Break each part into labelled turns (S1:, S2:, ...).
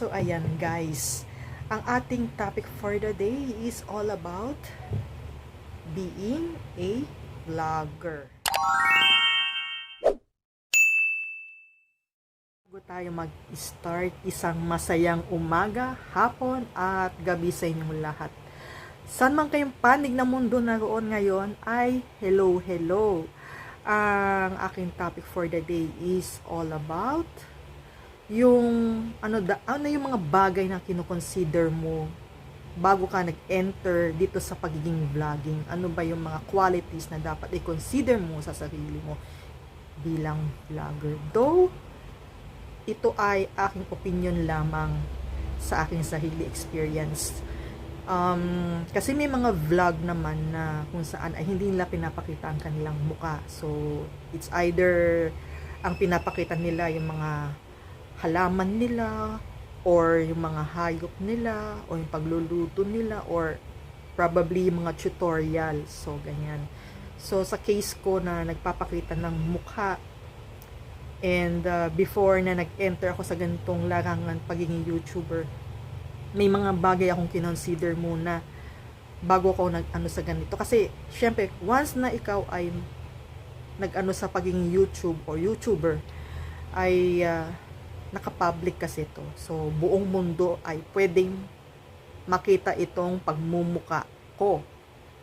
S1: So ayan guys, ang ating topic for the day is all about being a vlogger. Bago tayo mag-start, isang masayang umaga, hapon at gabi sa inyong lahat. Saan man kayong panig ng mundo naroon ngayon ay hello. Ang aking topic for the day is all about yung ano yung mga bagay na kino-consider mo bago ka nag-enter dito sa pagiging vlogging. Ano ba yung mga qualities na dapat i-consider mo sa sarili mo bilang vlogger. Though ito ay aking opinion lamang sa aking sarili experience. Kasi may mga vlog naman na kung saan ay hindi nila pinapakita ang kanilang muka. So, it's either ang pinapakita nila yung mga halaman nila, or yung mga hayop nila, o yung pagluluto nila, or probably yung mga tutorial. So, ganyan. So, sa case ko na nagpapakita ng mukha, and before na nag-enter ako sa ganitong larangan pagiging YouTuber, may mga bagay akong kinonsider muna bago ako nag-ano sa ganito. Kasi, syempre, once na ikaw ay nag-ano sa pagiging YouTube or YouTuber, ay naka-public kasi ito. So, buong mundo ay pwedeng makita itong pagmumuka ko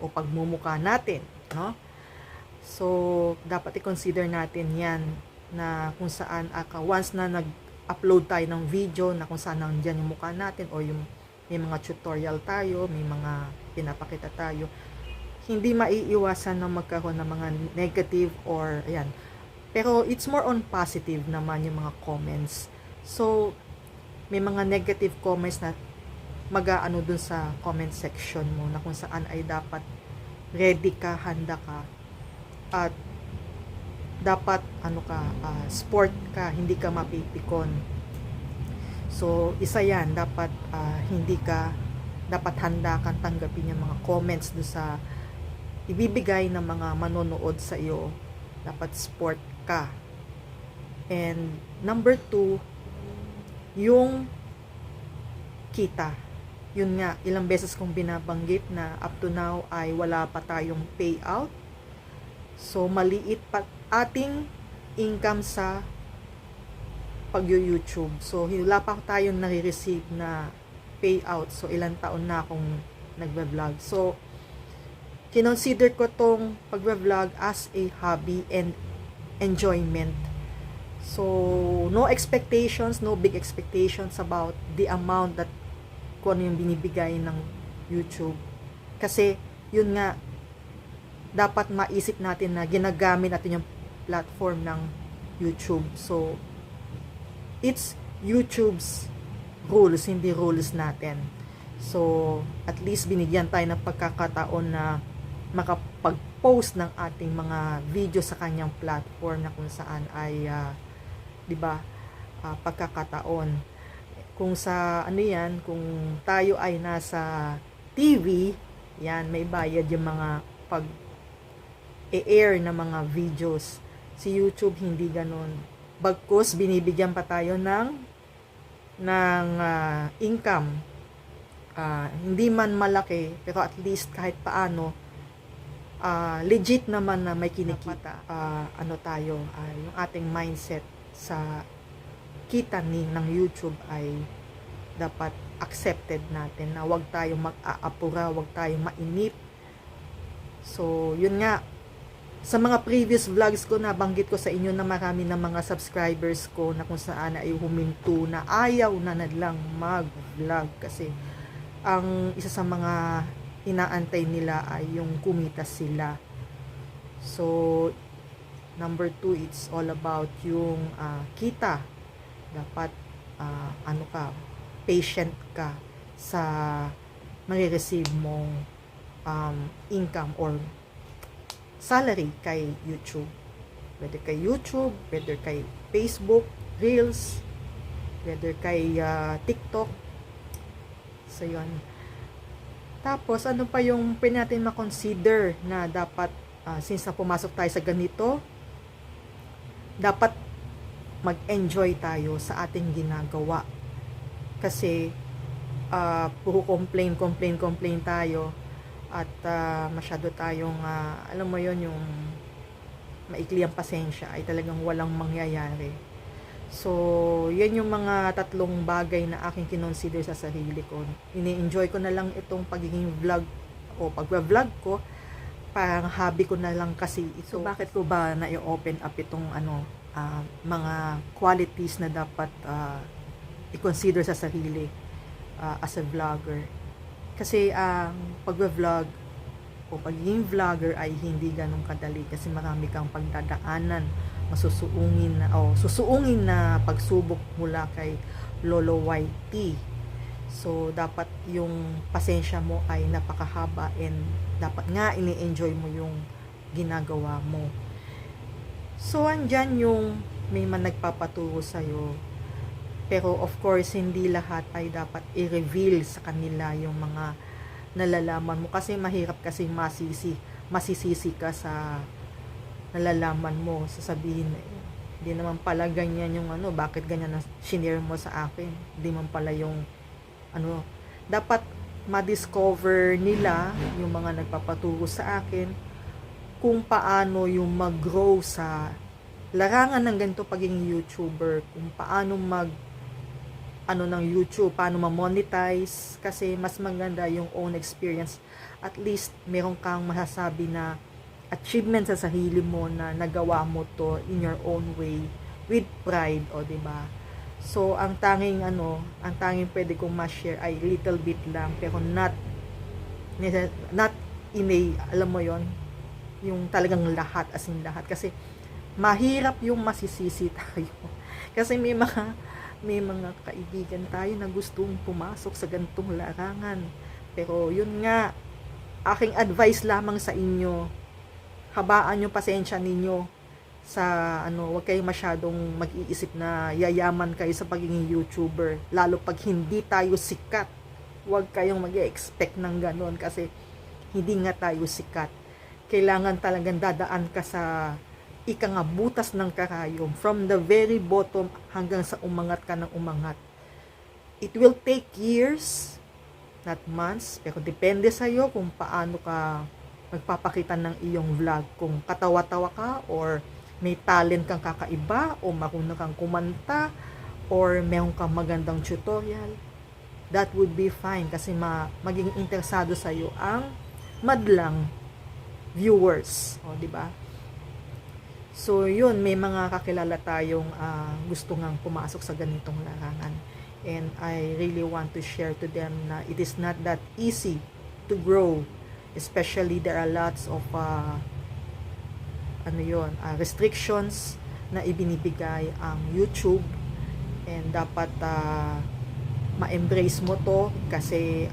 S1: o pagmumuka natin, no? So, dapat i-consider natin yan na kung saan once na nag-upload tayo ng video na kung saan nandiyan yung mukha natin o yung may mga tutorial tayo, may mga pinapakita tayo, hindi maiiwasan na magkaroon ng mga negative or ayan. Pero it's more on positive naman yung mga comments. So, may mga negative comments na mag-aano dun sa comment section mo na kung saan ay dapat ready ka, handa ka, at dapat sport ka, hindi ka mapipikon. So, isa yan, dapat dapat handa kang tanggapin yung mga comments do sa ibibigay ng mga manonood sa iyo. Dapat sport ka. And number 2, yung kita. Yun nga, ilang beses kong binabanggit na up to now ay wala pa tayong payout. So, maliit pa ating income sa pag-YouTube. So, wala pa tayong nare-receive na payout. So, ilang taon na akong nagbe-vlog. So, kinonsider ko tong pagbe-vlog as a hobby and enjoyment. So, no expectations, no big expectations about the amount that kung ano yung binibigay ng YouTube. Kasi, yun nga, dapat maisip natin na ginagamit natin yung platform ng YouTube. So, it's YouTube's rules, hindi rules natin. So, at least binigyan tayo ng pagkakataon na makapag-post ng ating mga video sa kanyang platform na kung saan ay, di ba, pagkakataon. Kung sa, kung tayo ay nasa TV, yan, may bayad yung mga pag-air na mga videos. Si YouTube, hindi ganun. Bagkus, binibigyan pa tayo ng income. Hindi man malaki, pero at least kahit paano, legit naman na may kinikita. Yung ating mindset sa kita ng YouTube ay dapat accepted natin na wag tayo mag-aapura, wag tayo mainip. So, yun nga, sa mga previous vlogs ko, nabanggit ko sa inyo na marami ng mga subscribers ko na kung saan ay huminto na ayaw na lang mag-vlog kasi ang isa sa mga inaantay nila ay yung kumita sila. So, number 2, it's all about yung kita. Dapat patient ka sa marireceive mong income or salary kay YouTube. Whether kay YouTube, whether kay Facebook, Reels, whether kay TikTok. So, yun. Tapos, ano pa yung pwede natin makonsider na dapat, since na pumasok tayo sa ganito, dapat mag-enjoy tayo sa ating ginagawa. Kasi puro complain tayo at masyado tayong alam mo yon, yung maikli ang pasensya ay talagang walang mangyayari. So, yan yung mga tatlong bagay na aking kinonsider sa sarili ko. Ini-enjoy ko na lang itong pagiging vlog o pagwa-vlog ko. Parang hobby ko na lang kasi ito. So, bakit ko ba na-open up itong mga qualities na dapat i-consider sa sarili as a vlogger? Kasi ang pagwa-vlog o pagiging vlogger ay hindi ganun kadali kasi marami kang pagdadaanan, susuungin na pagsubok mula kay Lolo YT. So dapat yung pasensya mo ay napakahaba and dapat nga ini-enjoy mo yung ginagawa mo. So andyan yung may man nagpapaturo sa'yo, pero of course hindi lahat ay dapat i-reveal sa kanila yung mga nalalaman mo kasi mahirap kasi masisisi ka sa nalalaman mo, sasabihin na hindi naman pala ganyan yung bakit ganyan na shinare mo sa akin, hindi man pala yung dapat ma-discover nila yung mga nagpapaturo sa akin kung paano yung mag-grow sa larangan ng ganito pagiging YouTuber, kung paano ng YouTube, paano ma-monetize, kasi mas maganda yung own experience. At least meron kang masasabi na achievement sa sarili mo na nagawa mo to in your own way with pride, o diba? So ang tanging pwede kong ma-share ay little bit lang, pero not in a, alam mo yon, yung talagang lahat, as in lahat, kasi mahirap yung masisisi tayo. Kasi may mga kaibigan tayo na gustong pumasok sa ganitong larangan. Pero yun nga, aking advice lamang sa inyo, habaan yung pasensya ninyo sa wag kayong masyadong mag-iisip na yayaman kayo sa pagiging YouTuber, lalo pag hindi tayo sikat. Wag kayong mag-expect ng ganon kasi hindi nga tayo sikat. Kailangan talagang dadaan ka sa butas ng karayom, from the very bottom hanggang sa umangat ka ng umangat. It will take years, not months, pero depende sa iyo kung paano ka magpapakita ng iyong vlog, kung katawa-tawa ka or may talent kang kakaiba o marunong kang kumanta or meron kang magandang tutorial. That would be fine kasi maging interesado sa iyo ang madlang viewers, o di ba? So yun, may mga kakilala tayong gusto ngang pumasok sa ganitong larangan, and I really want to share to them na it is not that easy to grow, especially there are lots of restrictions na ibinibigay ang YouTube, and dapat ma-embrace mo to kasi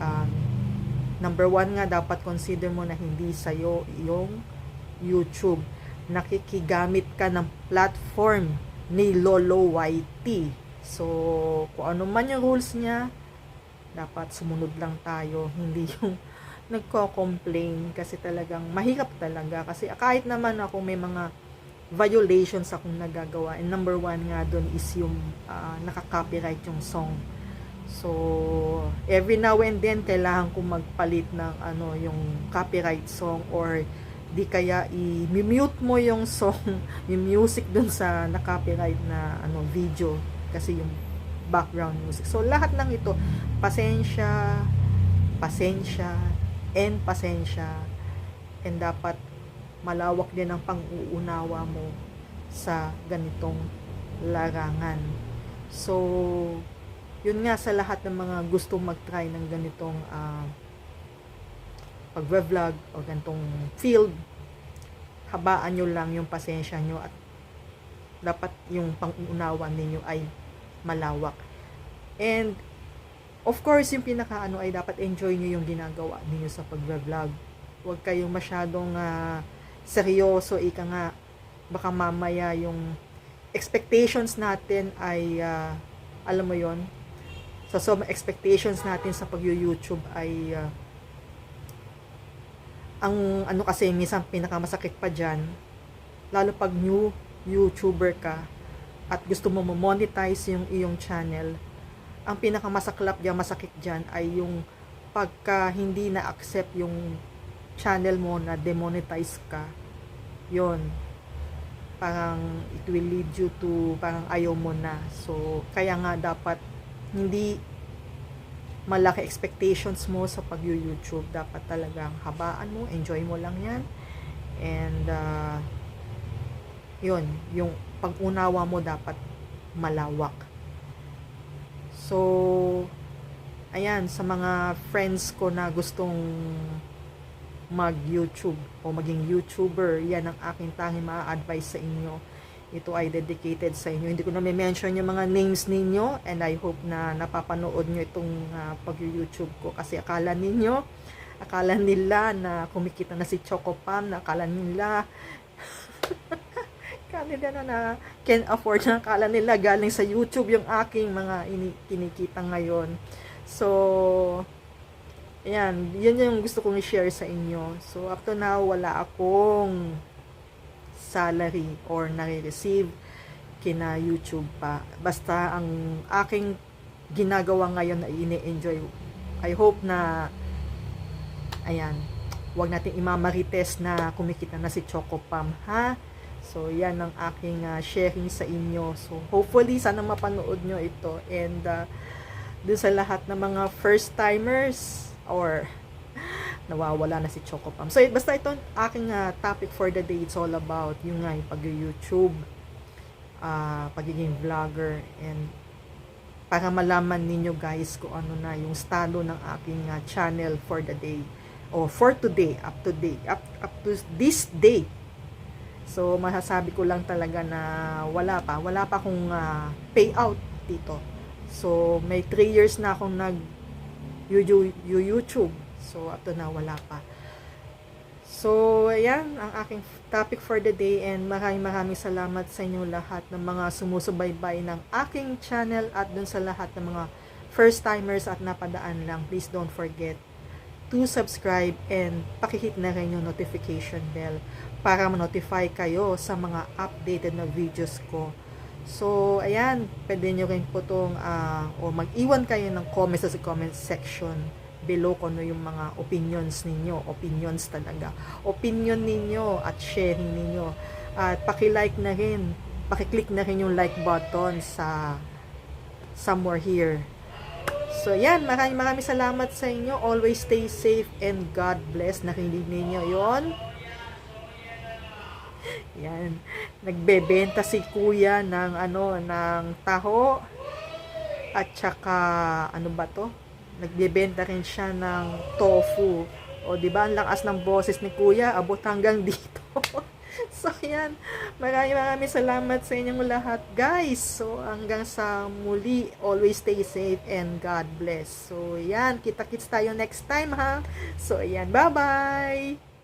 S1: number one nga, dapat consider mo na hindi sa'yo yung YouTube, nakikigamit ka ng platform ni Lolo YT. So kung ano man yung rules niya, dapat sumunod lang tayo, hindi yung nagko-complain, kasi talagang mahirap talaga. Kasi kahit naman ako may mga violations akong nagagawa, and number one nga doon is yung naka-copyright yung song. So every now and then kailangan ko magpalit ng yung copyright song, or di kaya i-mute mo yung song, yung music dun sa na-copyright na video, kasi yung background music. So lahat ng ito, pasensya, and dapat malawak din ang pang-uunawa mo sa ganitong larangan. So yun nga, sa lahat ng mga gustong mag-try ng ganitong pag-vlog o ganitong field, habaan nyo lang yung pasensya nyo at dapat yung pang-uunawa ninyo ay malawak. And of course, yung pinaka ay dapat enjoy nyo yung ginagawa ninyo sa pag-vlog. Huwag kayong masyadong seryoso, ika nga, baka mamaya yung expectations natin ay alam mo yon, sa expectations natin sa pag-YouTube ay ang kasi minsan pinakamasakit pa dyan, lalo pag new YouTuber ka at gusto mo monetize yung iyong channel, ang pinakamasaklap diyan, masakit diyan ay yung pagka hindi na-accept yung channel mo na demonetize ka. Yon, parang it will lead you to parang ayaw mo na. So kaya nga dapat hindi malaki expectations mo sa pag-YouTube. Dapat talagang habaan mo, enjoy mo lang yan. And yun, yung pag-unawa mo dapat malawak. So ayan, sa mga friends ko na gustong mag-YouTube o maging YouTuber, yan ang aking tanging ma-advise sa inyo. Ito ay dedicated sa inyo. Hindi ko na mention yung mga names ninyo, and I hope na napapanood nyo itong pag-YouTube ko, kasi akala nila na kumikita na si Choco Pam, na akala nila na can afford, na akala nila galing sa YouTube yung aking mga kinikita ngayon. So ayan, yun yung gusto kong i-share sa inyo. So, up to now, wala akong salary or nare-receive kina YouTube pa. Basta ang aking ginagawa ngayon na ini-enjoy. I hope na, ayan, wag natin imamarites na kumikita na si Choco Pam, ha? So, yan ang aking sharing sa inyo. So, hopefully, sana mapanood nyo ito. And, dun sa lahat ng mga first-timers, or nawawala na si Choco Pam. So, basta ito aking topic for the day. It's all about yung nga, yung pag-YouTube, pagiging vlogger, and para malaman ninyo guys kung ano na yung estado ng aking channel for the day, or for today, up to this day. So, masasabi ko lang talaga na wala pa akong payout dito. So, may 3 years na akong YouTube. So, up to na wala pa. So, ayan ang aking topic for the day, and maraming salamat sa inyo lahat ng mga sumusubaybay ng aking channel, at dun sa lahat ng mga first timers at napadaan lang. Please don't forget to subscribe, and pakihit na rin yung notification bell para ma-notify kayo sa mga updated na videos ko. So, ayan, pwede nyo rin po itong, o mag-iwan kayo ng comments sa comment section below kung ano yung mga opinions talaga. Opinion ninyo at sharing ninyo. At paki-like na rin, paki-click na rin yung like button sa somewhere here. So, yan, maraming salamat sa inyo. Always stay safe and God bless. Nakinig ninyo yon. Yan, nagbebenta si kuya ng ng taho, at saka ano ba to? Nagbebenta rin siya ng tofu. O di ba, ang lakas ng boses ni kuya, abot hanggang dito. So yan, maraming salamat sa inyong lahat guys. So hanggang sa muli, always stay safe and God bless. So yan, kita-kits tayo next time, ha. So yan, bye-bye.